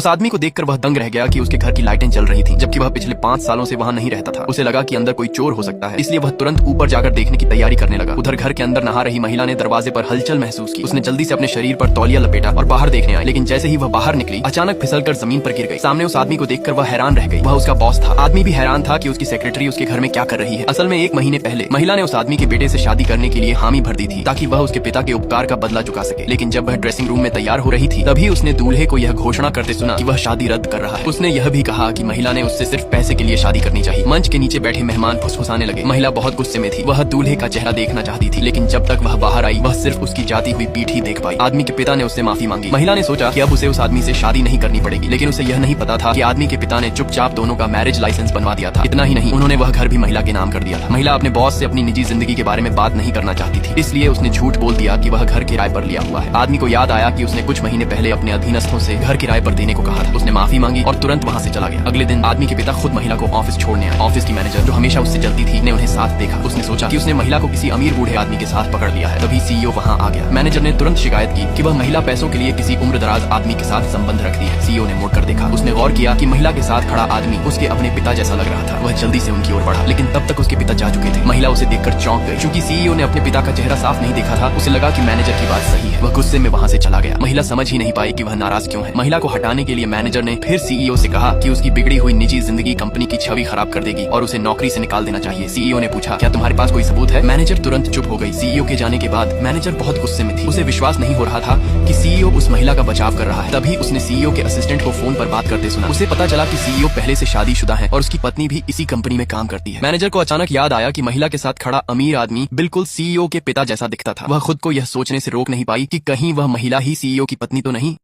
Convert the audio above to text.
उस आदमी को देखकर वह दंग रह गया कि उसके घर की लाइटें जल रही थी, जबकि वह पिछले 5 सालों से वहाँ नहीं रहता था। उसे लगा कि अंदर कोई चोर हो सकता है, इसलिए वह तुरंत ऊपर जाकर देखने की तैयारी करने लगा। उधर घर के अंदर नहा रही महिला ने दरवाजे पर हलचल महसूस की। उसने जल्दी से अपने शरीर पर तौलिया लपेटा और बाहर देखने आई, लेकिन जैसे ही वह बाहर निकली अचानक फिसलकर जमीन पर गिर गई। सामने उस आदमी को देखकर वह हैरान रह गई। वह उसका बॉस था। आदमी भी हैरान था कि उसकी सेक्रेटरी उसके घर में क्या कर रही है। असल में 1 महीने पहले महिला ने उस आदमी के बेटे से शादी करने के लिए हामी भर दी थी, ताकि वह उसके पिता के उपकार का बदला चुका सके। लेकिन जब वह ड्रेसिंग रूम में तैयार हो रही थी, तभी उसने दूल्हे को यह घोषणा करते सुना कि वह शादी रद्द कर रहा है। उसने यह भी कहा कि महिला ने उससे सिर्फ पैसे के लिए शादी करनी चाहिए। मंच के नीचे बैठे मेहमान फुसफुसाने लगे। महिला बहुत गुस्से में थी। वह दूल्हे का चेहरा देखना चाहती थी, लेकिन जब तक वह बाहर आई वह सिर्फ उसकी जाती हुई पीठ ही देख पाई। आदमी के पिता ने उससे माफी मांगी। महिला ने सोचा कि अब उसे उस आदमी से शादी नहीं करनी पड़ेगी, लेकिन उसे यह नहीं पता था कि आदमी के पिता ने चुपचाप दोनों का मैरिज लाइसेंस बनवा दिया था। इतना ही नहीं, उन्होंने वह घर भी महिला के नाम कर दिया था। महिला अपने बॉस से अपनी निजी जिंदगी के बारे में बात नहीं करना चाहती थी, इसलिए उसने झूठ बोल दिया कि वह घर किराए पर लिया हुआ है। आदमी को याद आया कि उसने कुछ महीने पहले अपने अधीनस्थों से घर किराए पर देने को कहा था। उसने माफी मांगी और तुरंत वहाँ से चला गया। अगले दिन आदमी के पिता खुद महिला को ऑफिस छोड़ने आए। ऑफिस की मैनेजर, जो हमेशा उससे चलती थी, ने उन्हें साथ देखा। उसने सोचा कि उसने महिला को किसी अमीर बूढ़े आदमी के साथ पकड़ लिया है। तभी सीईओ वहाँ आ गया। मैनेजर ने तुरंत शिकायत की कि वह महिला पैसों के लिए किसी उम्रदराज आदमी के साथ संबंध रखती है। सीईओ ने मुड़कर देखा। उसने गौर किया कि महिला के साथ खड़ा आदमी उसके अपने पिता जैसा लग रहा था। वह जल्दी से उनकी ओर बढ़ा, लेकिन तब तक उसके पिता जा चुके थे। महिला उसे देखकर चौंक गई। चूंकि सीईओ ने अपने पिता का चेहरा साफ नहीं देखा था, उसे लगा कि मैनेजर की बात सही है। वह गुस्से में वहाँ से चला गया। महिला समझ ही नहीं पाई कि वह नाराज क्यों है। महिला को हटाने के लिए मैनेजर ने फिर सीईओ से कहा कि उसकी बिगड़ी हुई निजी जिंदगी कंपनी की छवि खराब कर देगी और उसे नौकरी से निकाल देना चाहिए। सीईओ ने पूछा, क्या तुम्हारे पास कोई सबूत है? मैनेजर तुरंत चुप हो गई। सीईओ के जाने के बाद मैनेजर बहुत गुस्से में थी। उसे विश्वास नहीं हो रहा था कि सीईओ उस महिला का बचाव कर रहा है। तभी उसने सीईओ के असिस्टेंट को फोन पर बात करते सुना। उसे पता चला कि सीईओ पहले से शादीशुदा है और उसकी पत्नी भी इसी कंपनी में काम करती है। मैनेजर को अचानक याद आया कि महिला के साथ खड़ा अमीर आदमी बिल्कुल सीईओ के पिता जैसा दिखता था। वह खुद को यह सोचने से रोक नहीं पाई कि कहीं वह महिला ही सीईओ की पत्नी तो नहीं।